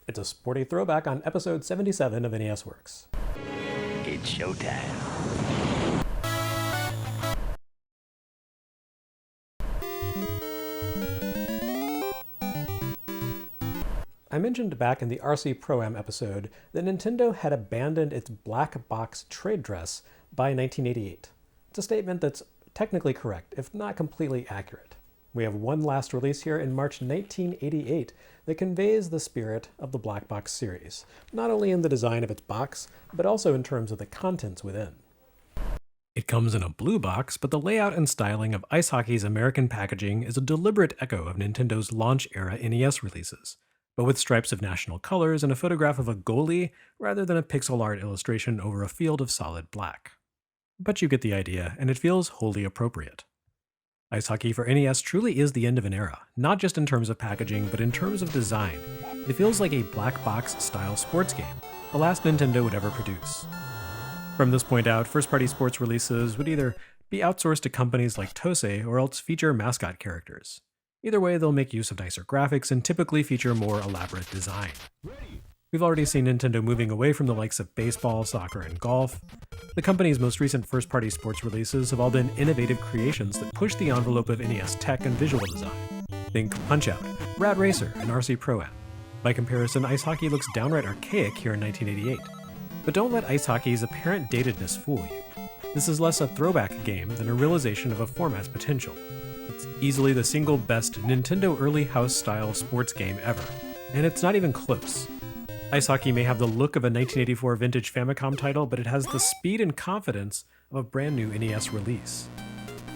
It's a sporty throwback on episode 77 of NES Works. It's showtime. I mentioned back in the RC Pro-Am episode that Nintendo had abandoned its black box trade dress by 1988. It's a statement that's technically correct, if not completely accurate. We have one last release here in March 1988 that conveys the spirit of the black box series, not only in the design of its box, but also in terms of the contents within. It comes in a blue box, but the layout and styling of Ice Hockey's American packaging is a deliberate echo of Nintendo's launch-era NES releases, but with stripes of national colors and a photograph of a goalie rather than a pixel art illustration over a field of solid black. But you get the idea, and it feels wholly appropriate. Ice Hockey for NES truly is the end of an era, not just in terms of packaging, but in terms of design. It feels like a black box style sports game, the last Nintendo would ever produce. From this point out, first-party sports releases would either be outsourced to companies like Tosei or else feature mascot characters. Either way, they'll make use of nicer graphics and typically feature more elaborate design. We've already seen Nintendo moving away from the likes of baseball, soccer, and golf. The company's most recent first-party sports releases have all been innovative creations that push the envelope of NES tech and visual design. Think Punch-Out, Rad Racer, and RC Pro-Am. By comparison, Ice Hockey looks downright archaic here in 1988. But don't let Ice Hockey's apparent datedness fool you. This is less a throwback game than a realization of a format's potential. It's easily the single best Nintendo early house-style sports game ever, and it's not even close. Ice Hockey may have the look of a 1984 vintage Famicom title, but it has the speed and confidence of a brand new NES release.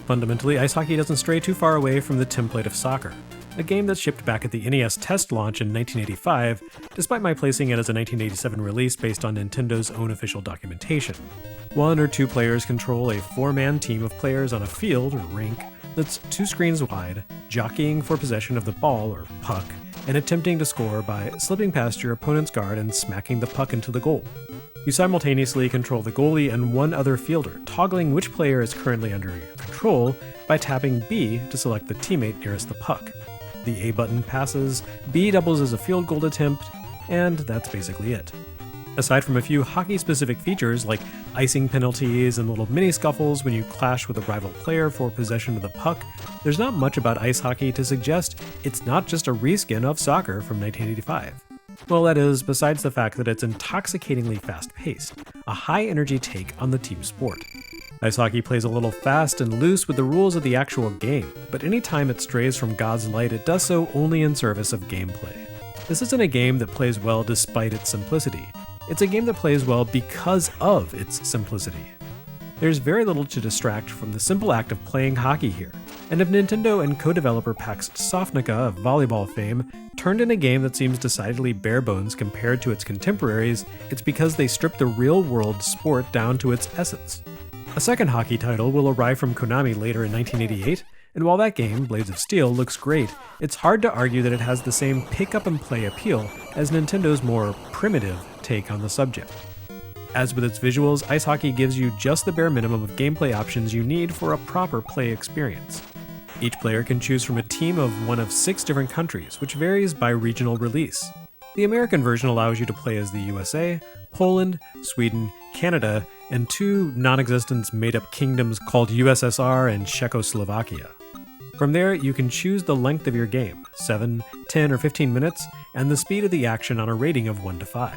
Fundamentally, Ice Hockey doesn't stray too far away from the template of soccer, a game that shipped back at the NES test launch in 1985, despite my placing it as a 1987 release based on Nintendo's own official documentation. 1 or 2 players control a 4-man team of players on a field or rink that's 2 screens wide, jockeying for possession of the ball or puck, and attempting to score by slipping past your opponent's guard and smacking the puck into the goal. You simultaneously control the goalie and 1 other fielder, toggling which player is currently under your control by tapping B to select the teammate nearest the puck. The A button passes, B doubles as a field goal attempt, and that's basically it. Aside from a few hockey-specific features like icing penalties and little mini-scuffles when you clash with a rival player for possession of the puck, there's not much about Ice Hockey to suggest it's not just a reskin of soccer from 1985. Well, that is, besides the fact that it's intoxicatingly fast-paced, a high-energy take on the team sport. Ice Hockey plays a little fast and loose with the rules of the actual game, but anytime it strays from God's light, it does so only in service of gameplay. This isn't a game that plays well despite its simplicity. It's a game that plays well because of its simplicity. There's very little to distract from the simple act of playing hockey here, and if Nintendo and co-developer Pax Softnica of volleyball fame turned in a game that seems decidedly bare bones compared to its contemporaries, it's because they stripped the real-world sport down to its essence. A second hockey title will arrive from Konami later in 1988, and while that game, Blades of Steel, looks great, it's hard to argue that it has the same pick-up-and-play appeal as Nintendo's more primitive take on the subject. As with its visuals, Ice Hockey gives you just the bare minimum of gameplay options you need for a proper play experience. Each player can choose from a team of one of 6 different countries, which varies by regional release. The American version allows you to play as the USA, Poland, Sweden, Canada, and 2 non-existent made-up kingdoms called USSR and Czechoslovakia. From there, you can choose the length of your game, 7, 10, or 15 minutes, and the speed of the action on a rating of 1 to 5.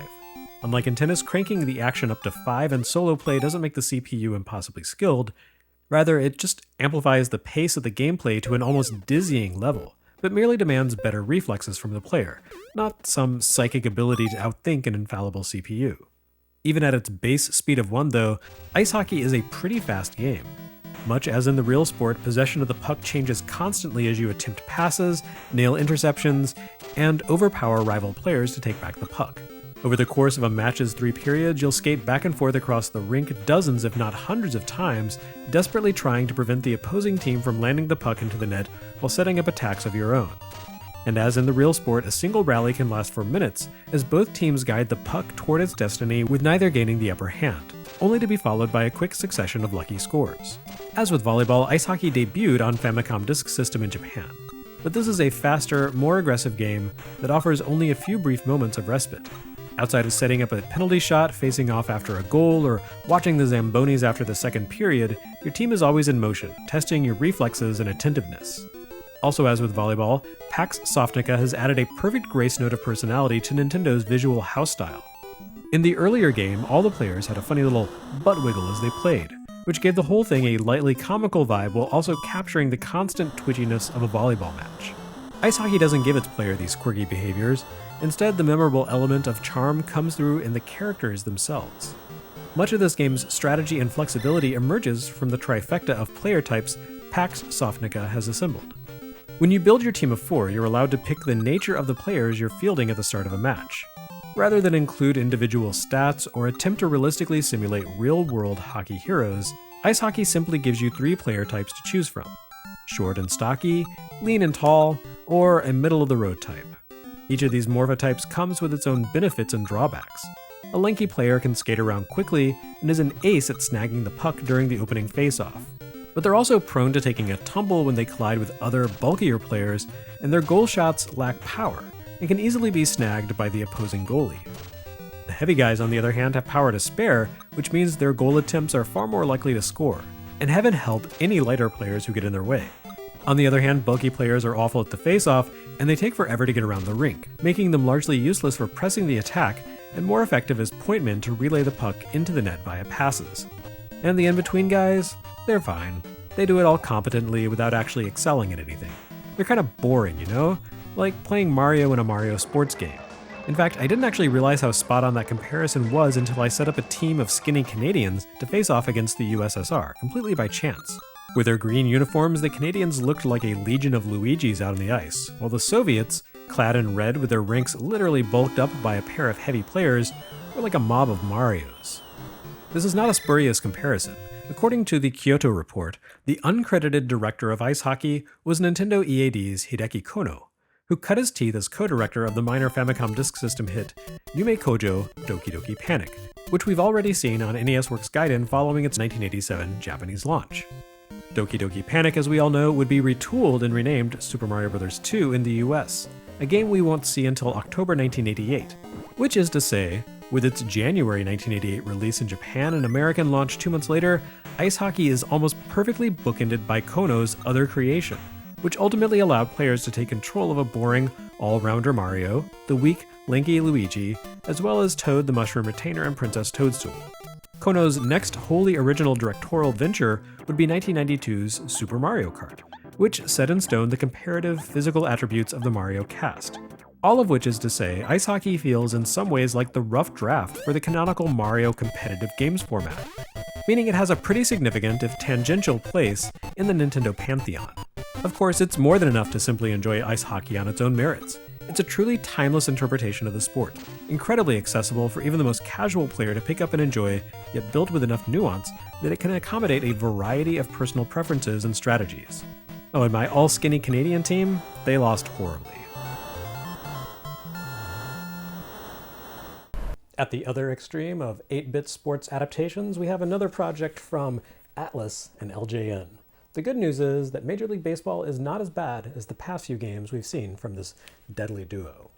Unlike in tennis, cranking the action up to 5 and solo play doesn't make the CPU impossibly skilled. Rather, it just amplifies the pace of the gameplay to an almost dizzying level, but merely demands better reflexes from the player, not some psychic ability to outthink an infallible CPU. Even at its base speed of 1 though, Ice Hockey is a pretty fast game. Much as in the real sport, possession of the puck changes constantly as you attempt passes, nail interceptions, and overpower rival players to take back the puck. Over the course of a match's 3 periods, you'll skate back and forth across the rink dozens if not hundreds of times, desperately trying to prevent the opposing team from landing the puck into the net while setting up attacks of your own. And as in the real sport, a single rally can last for minutes, as both teams guide the puck toward its destiny with neither gaining the upper hand, only to be followed by a quick succession of lucky scores. As with volleyball, Ice Hockey debuted on Famicom Disk System in Japan. but this is a faster, more aggressive game that offers only a few brief moments of respite. Outside of setting up a penalty shot, facing off after a goal, or watching the Zambonis after the second period, your team is always in motion, testing your reflexes and attentiveness. Also, as with volleyball, Pax Softnica has added a perfect grace note of personality to Nintendo's visual house style. In the earlier game, all the players had a funny little butt wiggle as they played, which gave the whole thing a lightly comical vibe while also capturing the constant twitchiness of a volleyball match. Ice hockey doesn't give its player these quirky behaviors. Instead, the memorable element of charm comes through in the characters themselves. Much of this game's strategy and flexibility emerges from the trifecta of player types Pax Softnica has assembled. When you build your team of 4, you're allowed to pick the nature of the players you're fielding at the start of a match. Rather than include individual stats or attempt to realistically simulate real-world hockey heroes, ice hockey simply gives you 3 player types to choose from: short and stocky, lean and tall, or a middle-of-the-road type. Each of these morphotypes comes with its own benefits and drawbacks. A lanky player can skate around quickly and is an ace at snagging the puck during the opening face-off. But they're also prone to taking a tumble when they collide with other, bulkier players, and their goal shots lack power and can easily be snagged by the opposing goalie. The heavy guys, on the other hand, have power to spare, which means their goal attempts are far more likely to score, and heaven help any lighter players who get in their way. On the other hand, bulky players are awful at the face-off, and they take forever to get around the rink, making them largely useless for pressing the attack and more effective as point men to relay the puck into the net via passes. And the in-between guys? They're fine. They do it all competently without actually excelling at anything. They're kind of boring, you know? Like playing Mario in a Mario sports game. In fact, I didn't actually realize how spot on that comparison was until I set up a team of skinny Canadians to face off against the USSR, completely by chance. With their green uniforms, the Canadians looked like a legion of Luigis out on the ice, while the Soviets, clad in red with their ranks literally bulked up by a pair of heavy players, were like a mob of Marios. This is not a spurious comparison. According to the Kyoto Report, the uncredited director of ice hockey was Nintendo EAD's Hideki Kono, who cut his teeth as co-director of the minor Famicom Disk System hit Yume Kojo Doki Doki Panic, which we've already seen on NES Works Gaiden following its 1987 Japanese launch. Doki Doki Panic, as we all know, would be retooled and renamed Super Mario Bros. 2 in the US, a game we won't see until October 1988, which is to say, with its January 1988 release in Japan and American launch 2 months later, ice hockey is almost perfectly bookended by Kono's other creation, which ultimately allowed players to take control of a boring, all-rounder Mario, the weak, lanky Luigi, as well as Toad the Mushroom Retainer and Princess Toadstool. Kono's next wholly original directorial venture would be 1992's Super Mario Kart, which set in stone the comparative physical attributes of the Mario cast. All of which is to say, ice hockey feels in some ways like the rough draft for the canonical Mario competitive games format, meaning it has a pretty significant, if tangential, place in the Nintendo pantheon. Of course, it's more than enough to simply enjoy ice hockey on its own merits. It's a truly timeless interpretation of the sport, incredibly accessible for even the most casual player to pick up and enjoy, yet built with enough nuance that it can accommodate a variety of personal preferences and strategies. Oh, and my all-skinny Canadian team? They lost horribly. At the other extreme of 8-bit sports adaptations, we have another project from Atlas and LJN. The good news is that Major League Baseball is not as bad as the past few games we've seen from this deadly duo.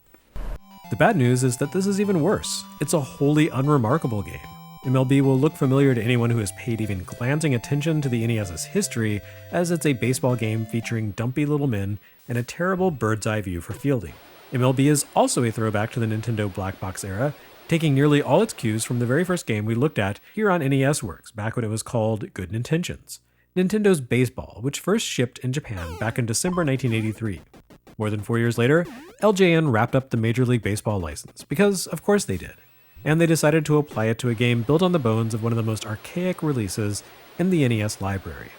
The bad news is that this is even worse. It's a wholly unremarkable game. MLB will look familiar to anyone who has paid even glancing attention to the NES's history, as it's a baseball game featuring dumpy little men and a terrible bird's-eye view for fielding. MLB is also a throwback to the Nintendo Black Box era, taking nearly all its cues from the very first game we looked at here on NES Works, back when it was called Good Intentions. Nintendo's Baseball, which first shipped in Japan back in December 1983. More than 4 years later, LJN wrapped up the Major League Baseball license, because of course they did, and they decided to apply it to a game built on the bones of one of the most archaic releases in the NES library.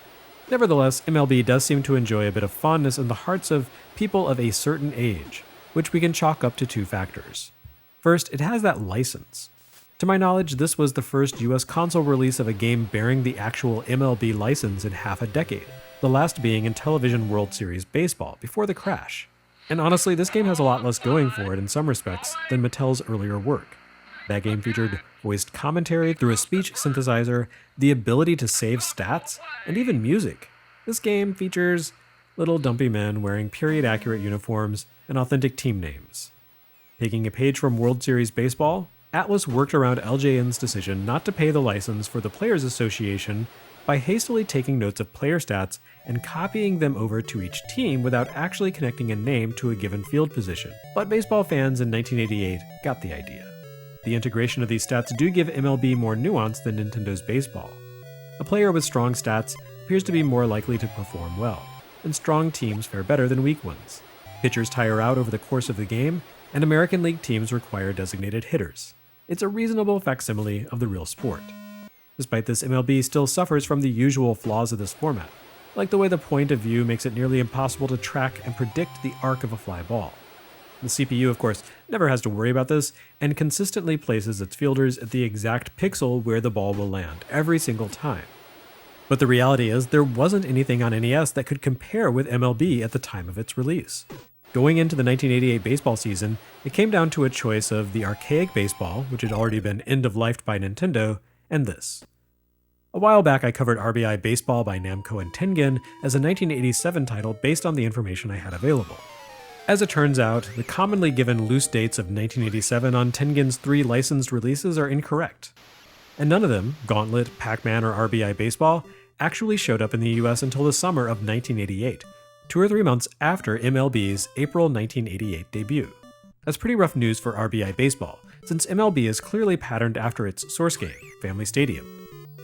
Nevertheless, MLB does seem to enjoy a bit of fondness in the hearts of people of a certain age, which we can chalk up to 2 factors. First, it has that license. To my knowledge, this was the first US console release of a game bearing the actual MLB license in half a decade, the last being in Television World Series Baseball, before the crash. And honestly, this game has a lot less going for it in some respects than Mattel's earlier work. That game featured voiced commentary through a speech synthesizer, the ability to save stats, and even music. This game features, little dumpy men wearing period-accurate uniforms and authentic team names. Taking a page from World Series Baseball, Atlas worked around LJN's decision not to pay the license for the Players Association by hastily taking notes of player stats and copying them over to each team without actually connecting a name to a given field position. But baseball fans in 1988 got the idea. The integration of these stats do give MLB more nuance than Nintendo's baseball. A player with strong stats appears to be more likely to perform well, and strong teams fare better than weak ones. Pitchers tire out over the course of the game, and American League teams require designated hitters. It's a reasonable facsimile of the real sport. Despite this, MLB still suffers from the usual flaws of this format, like the way the point of view makes it nearly impossible to track and predict the arc of a fly ball. The CPU, of course, never has to worry about this, and consistently places its fielders at the exact pixel where the ball will land, every single time. But the reality is, there wasn't anything on NES that could compare with MLB at the time of its release. Going into the 1988 baseball season, it came down to a choice of the archaic baseball, which had already been end-of-lifed by Nintendo, and this. A while back I covered RBI Baseball by Namco and Tengen as a 1987 title based on the information I had available. As it turns out, the commonly given loose dates of 1987 on Tengen's 3 licensed releases are incorrect. And none of them, Gauntlet, Pac-Man, or RBI Baseball, actually showed up in the US until the summer of 1988, 2 or 3 months after MLB's April 1988 debut. That's pretty rough news for RBI Baseball, since MLB is clearly patterned after its source game, Family Stadium.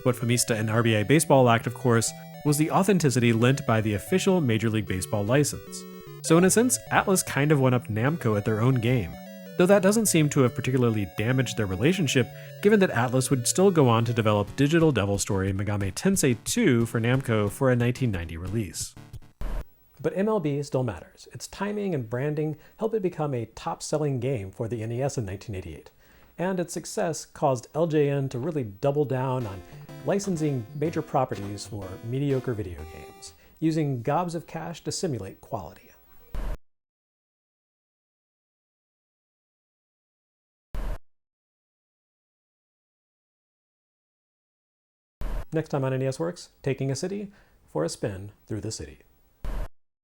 What Famista and RBI Baseball lacked, of course, was the authenticity lent by the official Major League Baseball license. So in a sense, Atlas kind of one-upped Namco at their own game, though that doesn't seem to have particularly damaged their relationship, given that Atlas would still go on to develop Digital Devil Story Megami Tensei 2 for Namco for a 1990 release. But MLB still matters. Its timing and branding helped it become a top-selling game for the NES in 1988, and its success caused LJN to really double down on licensing major properties for mediocre video games, using gobs of cash to simulate quality. Next time on NES Works, taking a city for a spin through the city.